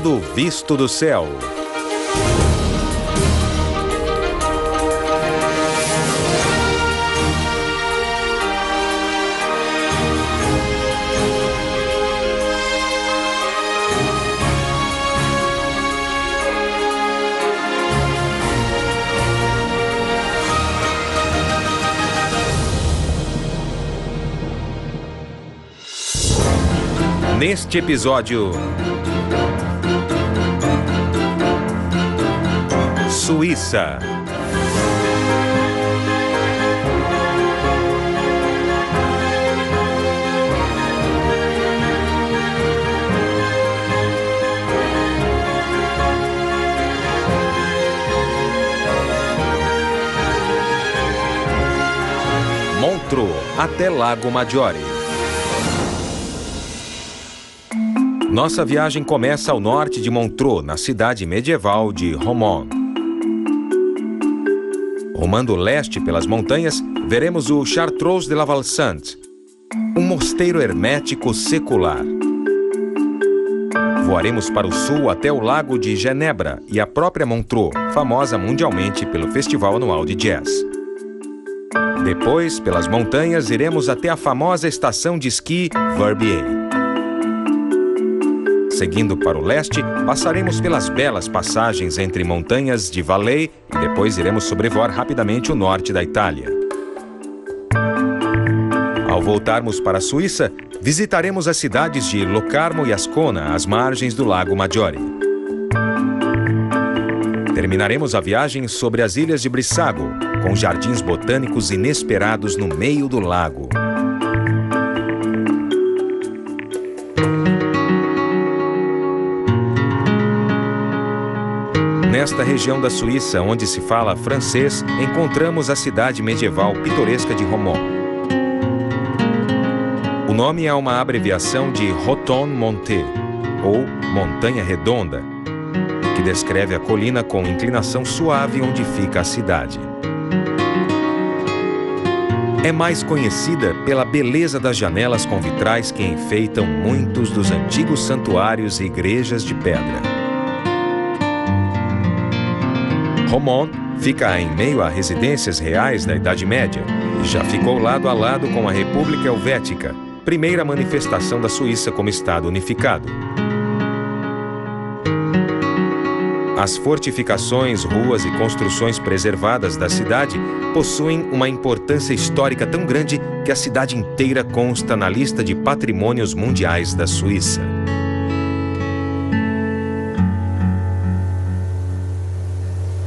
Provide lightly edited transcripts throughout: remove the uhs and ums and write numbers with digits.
Mundo Visto do Céu. Neste episódio, Suíça. Montreux até Lago Maggiore. Nossa viagem começa ao norte de Montreux, na cidade medieval de Romont. Rumando leste pelas montanhas, veremos o Chartreuse de la Valsante, um mosteiro hermético secular. Voaremos para o sul até o Lago de Genebra e a própria Montreux, famosa mundialmente pelo festival anual de jazz. Depois, pelas montanhas, iremos até a famosa estação de esqui Verbier. Seguindo para o leste, passaremos pelas belas passagens entre montanhas de Valais e depois iremos sobrevoar rapidamente o norte da Itália. Ao voltarmos para a Suíça, visitaremos as cidades de Locarno e Ascona, às margens do Lago Maggiore. Terminaremos a viagem sobre as ilhas de Brissago, com jardins botânicos inesperados no meio do lago. Nesta região da Suíça, onde se fala francês, encontramos a cidade medieval pitoresca de Romont. O nome é uma abreviação de Roton Monte, ou Montanha Redonda, que descreve a colina com inclinação suave onde fica a cidade. É mais conhecida pela beleza das janelas com vitrais que enfeitam muitos dos antigos santuários e igrejas de pedra. Romont fica em meio a residências reais da Idade Média e já ficou lado a lado com a República Helvética, primeira manifestação da Suíça como Estado unificado. As fortificações, ruas e construções preservadas da cidade possuem uma importância histórica tão grande que a cidade inteira consta na lista de patrimônios mundiais da Suíça.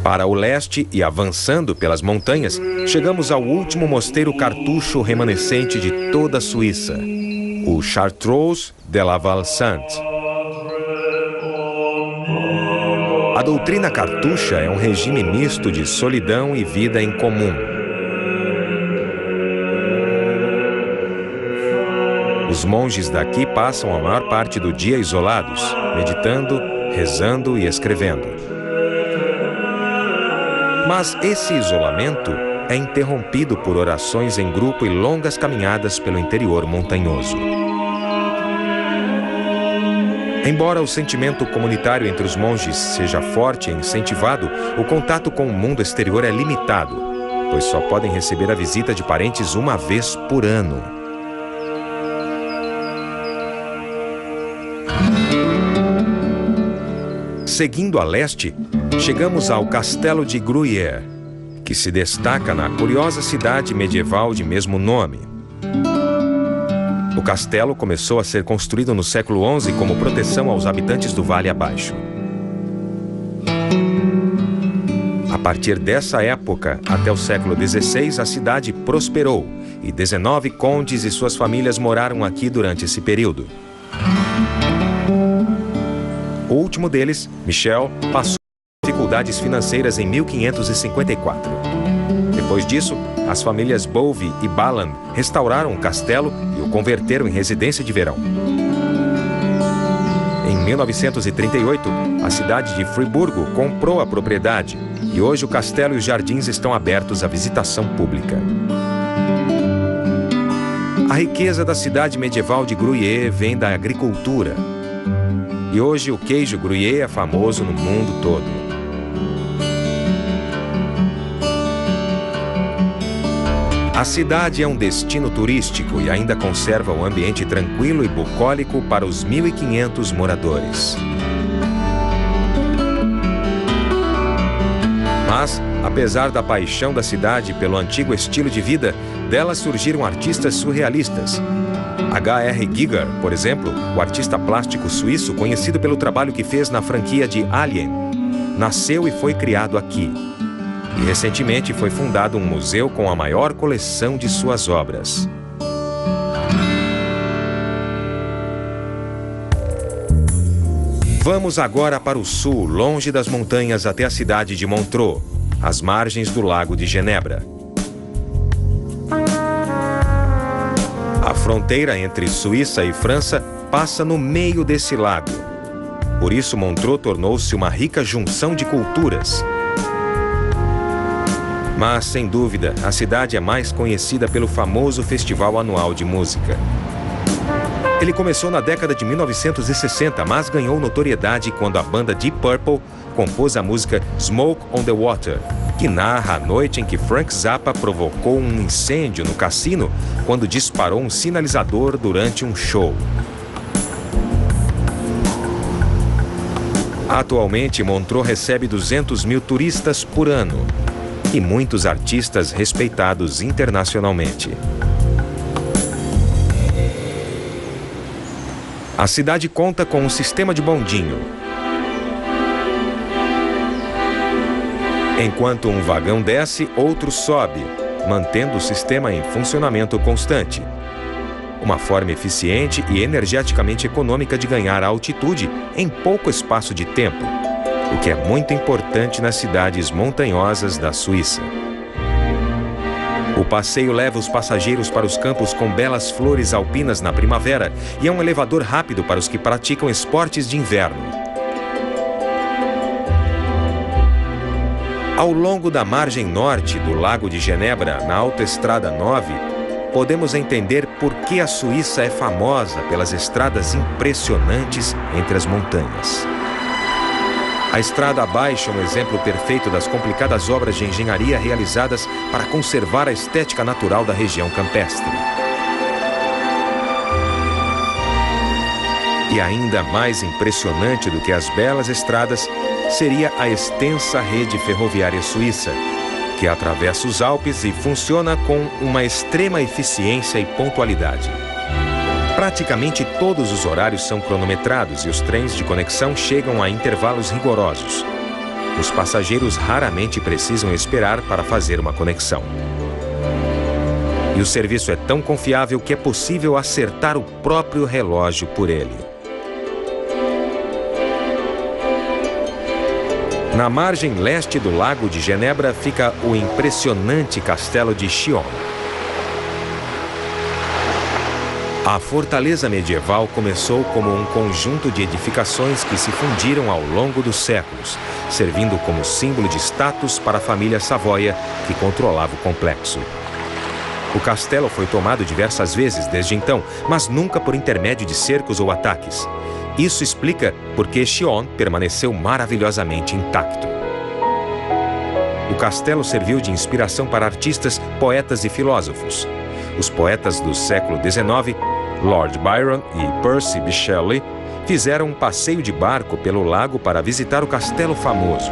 Para o leste e avançando pelas montanhas, chegamos ao último mosteiro cartucho remanescente de toda a Suíça, o Chartreuse de la Valsante. A doutrina cartucha é um regime misto de solidão e vida em comum. Os monges daqui passam a maior parte do dia isolados, meditando, rezando e escrevendo. Mas esse isolamento é interrompido por orações em grupo e longas caminhadas pelo interior montanhoso. Embora o sentimento comunitário entre os monges seja forte e incentivado, o contato com o mundo exterior é limitado, pois só podem receber a visita de parentes uma vez por ano. Seguindo a leste, chegamos ao Castelo de Gruyère, que se destaca na curiosa cidade medieval de mesmo nome. O castelo começou a ser construído no século XI como proteção aos habitantes do Vale Abaixo. A partir dessa época, até o século XVI, a cidade prosperou e 19 condes e suas famílias moraram aqui durante esse período. O último deles, Michel, passou dificuldades financeiras em 1554. Depois disso, as famílias Bovy e Balland restauraram o castelo e o converteram em residência de verão. Em 1938, a cidade de Friburgo comprou a propriedade e hoje o castelo e os jardins estão abertos à visitação pública. A riqueza da cidade medieval de Gruyère vem da agricultura. E hoje o queijo Gruyère é famoso no mundo todo. A cidade é um destino turístico e ainda conserva um ambiente tranquilo e bucólico para os 1.500 moradores. Mas, apesar da paixão da cidade pelo antigo estilo de vida, dela surgiram artistas surrealistas. H.R. Giger, por exemplo, o artista plástico suíço conhecido pelo trabalho que fez na franquia de Alien, nasceu e foi criado aqui. E recentemente foi fundado um museu com a maior coleção de suas obras. Vamos agora para o sul, longe das montanhas até a cidade de Montreux, às margens do Lago de Genebra. A fronteira entre Suíça e França passa no meio desse lago. Por isso, Montreux tornou-se uma rica junção de culturas. Mas, sem dúvida, a cidade é mais conhecida pelo famoso festival anual de música. Ele começou na década de 1960, mas ganhou notoriedade quando a banda Deep Purple compôs a música Smoke on the Water, que narra a noite em que Frank Zappa provocou um incêndio no cassino quando disparou um sinalizador durante um show. Atualmente, Montreux recebe 200 mil turistas por ano e muitos artistas respeitados internacionalmente. A cidade conta com um sistema de bondinho. Enquanto um vagão desce, outro sobe, mantendo o sistema em funcionamento constante. Uma forma eficiente e energeticamente econômica de ganhar altitude em pouco espaço de tempo, o que é muito importante nas cidades montanhosas da Suíça. O passeio leva os passageiros para os campos com belas flores alpinas na primavera e é um elevador rápido para os que praticam esportes de inverno. Ao longo da margem norte do Lago de Genebra, na Autoestrada 9, podemos entender por que a Suíça é famosa pelas estradas impressionantes entre as montanhas. A estrada abaixo é um exemplo perfeito das complicadas obras de engenharia realizadas para conservar a estética natural da região campestre. E ainda mais impressionante do que as belas estradas seria a extensa rede ferroviária suíça, que atravessa os Alpes e funciona com uma extrema eficiência e pontualidade. Praticamente todos os horários são cronometrados e os trens de conexão chegam a intervalos rigorosos. Os passageiros raramente precisam esperar para fazer uma conexão. E o serviço é tão confiável que é possível acertar o próprio relógio por ele. Na margem leste do Lago de Genebra fica o impressionante Castelo de Chillon. A fortaleza medieval começou como um conjunto de edificações que se fundiram ao longo dos séculos, servindo como símbolo de status para a família Savoia, que controlava o complexo. O castelo foi tomado diversas vezes desde então, mas nunca por intermédio de cercos ou ataques. Isso explica por que Chillon permaneceu maravilhosamente intacto. O castelo serviu de inspiração para artistas, poetas e filósofos. Os poetas do século XIX, Lord Byron e Percy B. Shelley, fizeram um passeio de barco pelo lago para visitar o castelo famoso.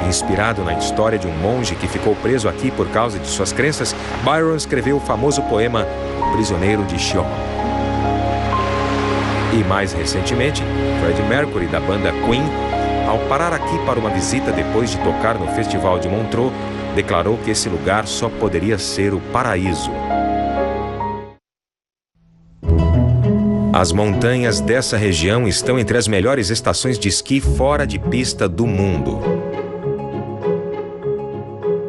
Inspirado na história de um monge que ficou preso aqui por causa de suas crenças, Byron escreveu o famoso poema O Prisioneiro de Chillon. E mais recentemente, Freddie Mercury, da banda Queen, ao parar aqui para uma visita depois de tocar no Festival de Montreux, declarou que esse lugar só poderia ser o paraíso. As montanhas dessa região estão entre as melhores estações de esqui fora de pista do mundo.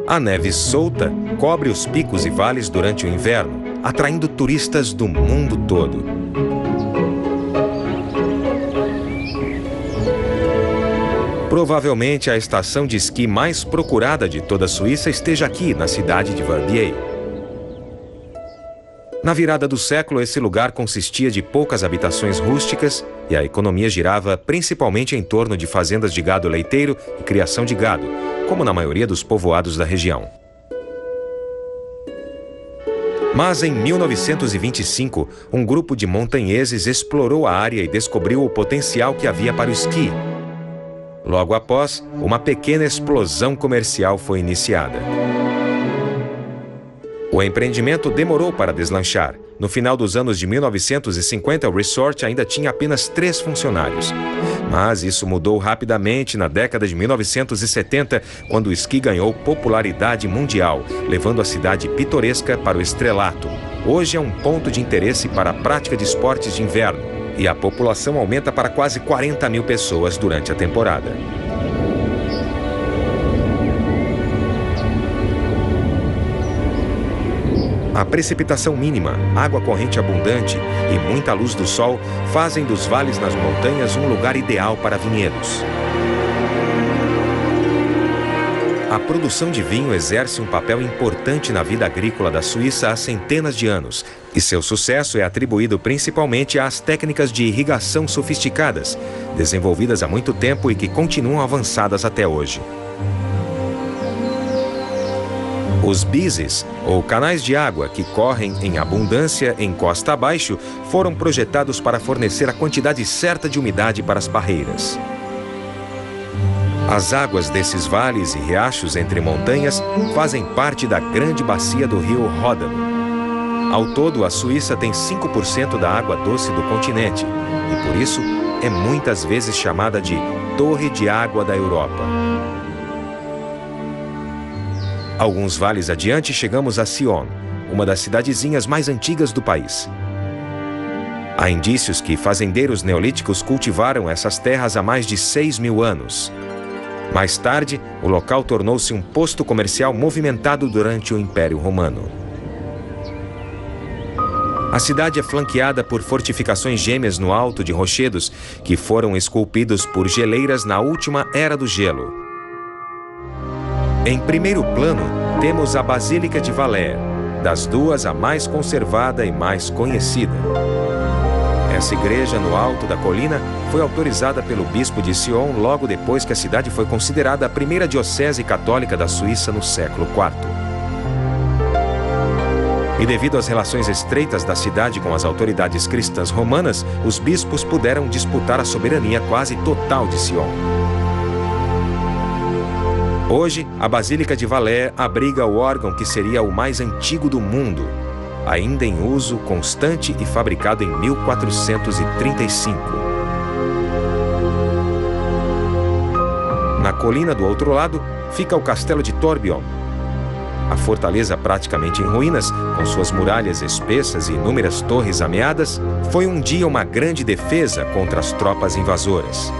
A neve solta cobre os picos e vales durante o inverno, atraindo turistas do mundo todo. Provavelmente a estação de esqui mais procurada de toda a Suíça esteja aqui, na cidade de Verbier. Na virada do século, esse lugar consistia de poucas habitações rústicas e a economia girava principalmente em torno de fazendas de gado leiteiro e criação de gado, como na maioria dos povoados da região. Mas em 1925, um grupo de montanheses explorou a área e descobriu o potencial que havia para o esqui. Logo após, uma pequena explosão comercial foi iniciada. O empreendimento demorou para deslanchar. No final dos anos de 1950, o resort ainda tinha apenas 3 funcionários. Mas isso mudou rapidamente na década de 1970, quando o esqui ganhou popularidade mundial, levando a cidade pitoresca para o estrelato. Hoje é um ponto de interesse para a prática de esportes de inverno, e a população aumenta para quase 40 mil pessoas durante a temporada. A precipitação mínima, água corrente abundante e muita luz do sol fazem dos vales nas montanhas um lugar ideal para vinhedos. A produção de vinho exerce um papel importante na vida agrícola da Suíça há centenas de anos, e seu sucesso é atribuído principalmente às técnicas de irrigação sofisticadas, desenvolvidas há muito tempo e que continuam avançadas até hoje. Os bises, ou canais de água que correm em abundância em costa abaixo, foram projetados para fornecer a quantidade certa de umidade para as parreiras. As águas desses vales e riachos entre montanhas fazem parte da grande bacia do rio Ródano. Ao todo, a Suíça tem 5% da água doce do continente e, por isso, é muitas vezes chamada de Torre de Água da Europa. Alguns vales adiante, chegamos a Sion, uma das cidadezinhas mais antigas do país. Há indícios que fazendeiros neolíticos cultivaram essas terras há mais de 6.000 anos. Mais tarde, o local tornou-se um posto comercial movimentado durante o Império Romano. A cidade é flanqueada por fortificações gêmeas no alto de rochedos que foram esculpidos por geleiras na última Era do Gelo. Em primeiro plano, temos a Basílica de Valais, das duas a mais conservada e mais conhecida. Essa igreja, no alto da colina, foi autorizada pelo bispo de Sion logo depois que a cidade foi considerada a primeira diocese católica da Suíça no século IV. E devido às relações estreitas da cidade com as autoridades cristãs romanas, os bispos puderam disputar a soberania quase total de Sion. Hoje, a Basílica de Valais abriga o órgão que seria o mais antigo do mundo, ainda em uso constante e fabricado em 1435. Na colina do outro lado, fica o Castelo de Tourbillon. A fortaleza praticamente em ruínas, com suas muralhas espessas e inúmeras torres ameadas, foi um dia uma grande defesa contra as tropas invasoras.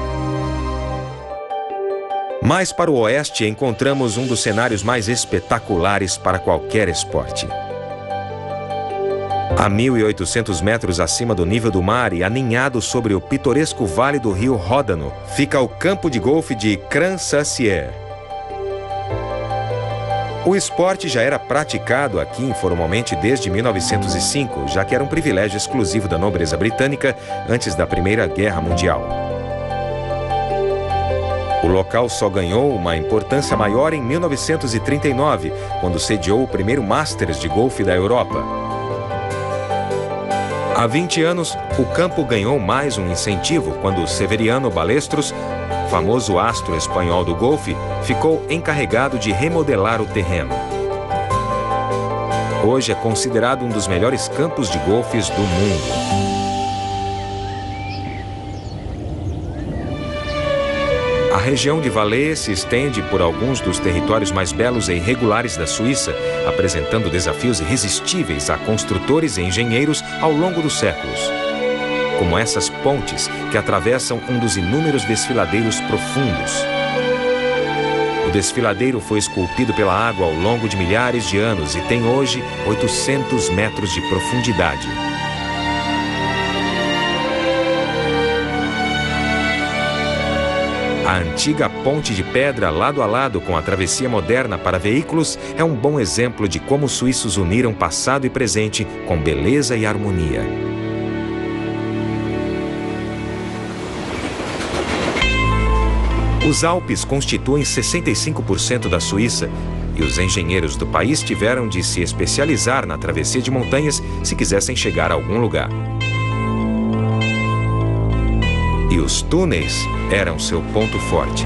Mais para o oeste, encontramos um dos cenários mais espetaculares para qualquer esporte. A 1.800 metros acima do nível do mar e aninhado sobre o pitoresco vale do rio Ródano, fica o campo de golfe de Cran-Sancière. O esporte já era praticado aqui informalmente desde 1905, já que era um privilégio exclusivo da nobreza britânica antes da Primeira Guerra Mundial. O local só ganhou uma importância maior em 1939, quando sediou o primeiro Masters de golfe da Europa. Há 20 anos, o campo ganhou mais um incentivo quando Severiano Ballesteros, famoso astro espanhol do golfe, ficou encarregado de remodelar o terreno. Hoje é considerado um dos melhores campos de golfes do mundo. A região de Valais se estende por alguns dos territórios mais belos e irregulares da Suíça, apresentando desafios irresistíveis a construtores e engenheiros ao longo dos séculos. Como essas pontes que atravessam um dos inúmeros desfiladeiros profundos. O desfiladeiro foi esculpido pela água ao longo de milhares de anos e tem hoje 800 metros de profundidade. A antiga ponte de pedra lado a lado com a travessia moderna para veículos é um bom exemplo de como os suíços uniram passado e presente com beleza e harmonia. Os Alpes constituem 65% da Suíça e os engenheiros do país tiveram de se especializar na travessia de montanhas se quisessem chegar a algum lugar. E os túneis eram seu ponto forte.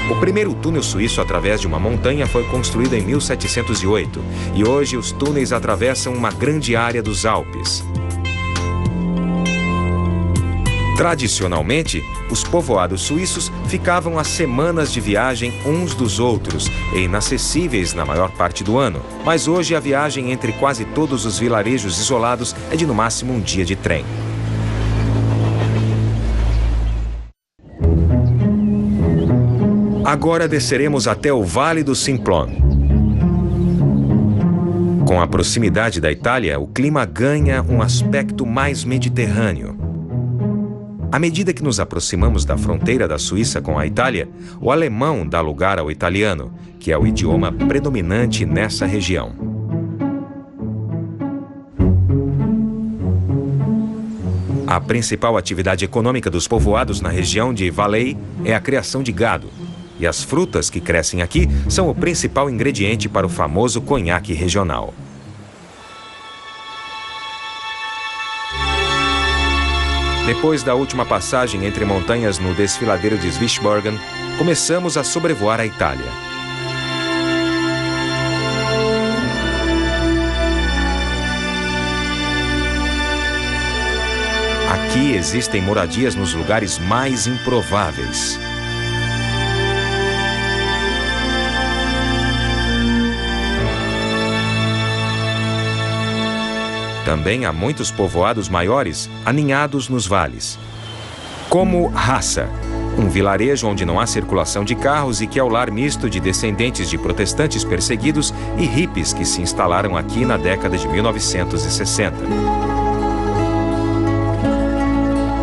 O primeiro túnel suíço através de uma montanha foi construído em 1708 e hoje os túneis atravessam uma grande área dos Alpes. Tradicionalmente, os povoados suíços ficavam a semanas de viagem uns dos outros e inacessíveis na maior parte do ano, mas hoje a viagem entre quase todos os vilarejos isolados é de no máximo um dia de trem. Agora desceremos até o Vale do Simplon. Com a proximidade da Itália, o clima ganha um aspecto mais mediterrâneo. À medida que nos aproximamos da fronteira da Suíça com a Itália, o alemão dá lugar ao italiano, que é o idioma predominante nessa região. A principal atividade econômica dos povoados na região de Valais é a criação de gado. E as frutas que crescem aqui são o principal ingrediente para o famoso conhaque regional. Depois da última passagem entre montanhas no desfiladeiro de Spitsbergen, começamos a sobrevoar a Itália. Aqui existem moradias nos lugares mais improváveis. Também há muitos povoados maiores aninhados nos vales. Como Rassa, um vilarejo onde não há circulação de carros e que é o lar misto de descendentes de protestantes perseguidos e hippies que se instalaram aqui na década de 1960.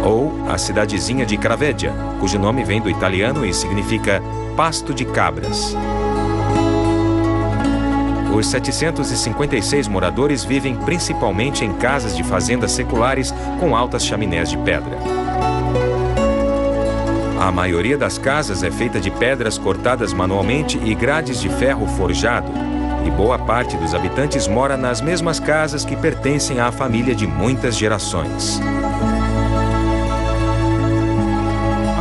Ou a cidadezinha de Cravedia, cujo nome vem do italiano e significa pasto de cabras. Os 756 moradores vivem principalmente em casas de fazendas seculares com altas chaminés de pedra. A maioria das casas é feita de pedras cortadas manualmente e grades de ferro forjado, e boa parte dos habitantes mora nas mesmas casas que pertencem à família de muitas gerações.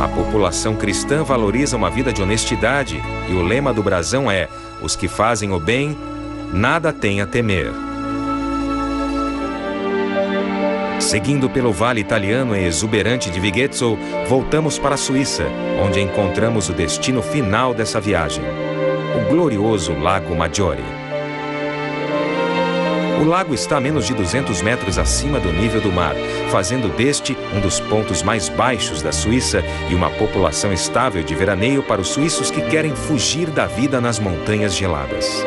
A população cristã valoriza uma vida de honestidade e o lema do brasão é: os que fazem o bem, nada tem a temer. Seguindo pelo vale italiano e exuberante de Vigezzo, voltamos para a Suíça, onde encontramos o destino final dessa viagem, o glorioso Lago Maggiore. O lago está a menos de 200 metros acima do nível do mar, fazendo deste um dos pontos mais baixos da Suíça e uma população estável de veraneio para os suíços que querem fugir da vida nas montanhas geladas.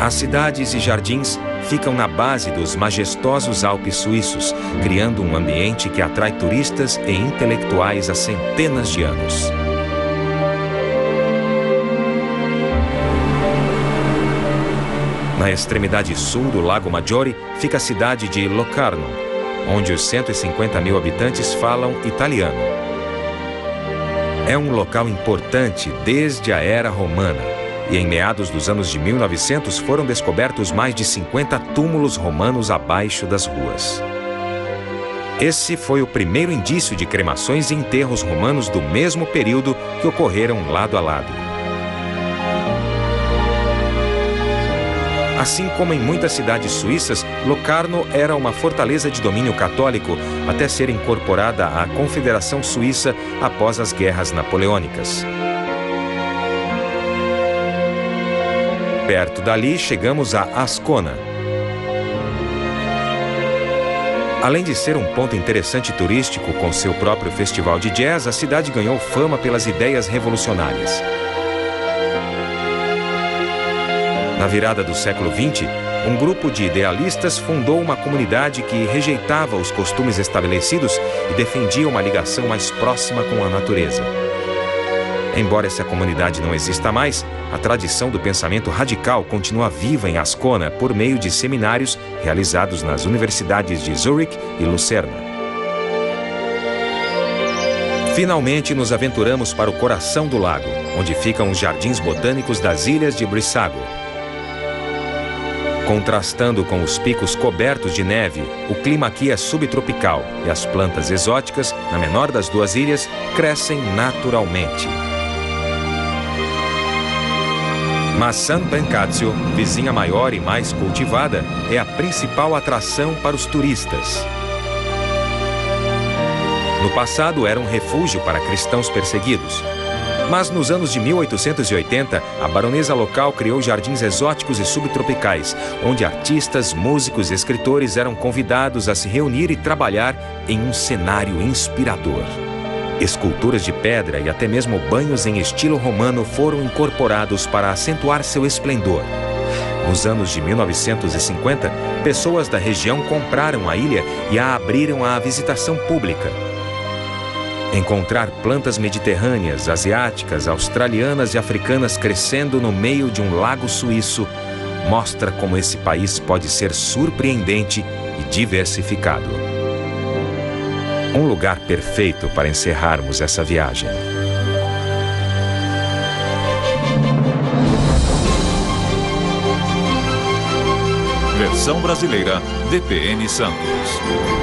As cidades e jardins ficam na base dos majestosos Alpes suíços, criando um ambiente que atrai turistas e intelectuais há centenas de anos. Na extremidade sul do Lago Maggiore fica a cidade de Locarno, onde os 150 mil habitantes falam italiano. É um local importante desde a era romana. E em meados dos anos de 1900 foram descobertos mais de 50 túmulos romanos abaixo das ruas. Esse foi o primeiro indício de cremações e enterros romanos do mesmo período que ocorreram lado a lado. Assim como em muitas cidades suíças, Locarno era uma fortaleza de domínio católico até ser incorporada à Confederação Suíça após as guerras napoleônicas. Perto dali, chegamos a Ascona. Além de ser um ponto interessante turístico com seu próprio festival de jazz, a cidade ganhou fama pelas ideias revolucionárias. Na virada do século XX, um grupo de idealistas fundou uma comunidade que rejeitava os costumes estabelecidos e defendia uma ligação mais próxima com a natureza. Embora essa comunidade não exista mais, a tradição do pensamento radical continua viva em Ascona por meio de seminários realizados nas universidades de Zurich e Lucerna. Finalmente nos aventuramos para o coração do lago, onde ficam os jardins botânicos das ilhas de Brissago. Contrastando com os picos cobertos de neve, o clima aqui é subtropical e as plantas exóticas, na menor das duas ilhas, crescem naturalmente. Mas San Pancrazio, vizinha maior e mais cultivada, é a principal atração para os turistas. No passado era um refúgio para cristãos perseguidos. Mas nos anos de 1880, a baronesa local criou jardins exóticos e subtropicais, onde artistas, músicos e escritores eram convidados a se reunir e trabalhar em um cenário inspirador. Esculturas de pedra e até mesmo banhos em estilo romano foram incorporados para acentuar seu esplendor. Nos anos de 1950, pessoas da região compraram a ilha e a abriram à visitação pública. Encontrar plantas mediterrâneas, asiáticas, australianas e africanas crescendo no meio de um lago suíço mostra como esse país pode ser surpreendente e diversificado. Um lugar perfeito para encerrarmos essa viagem. Versão brasileira, DPN Santos.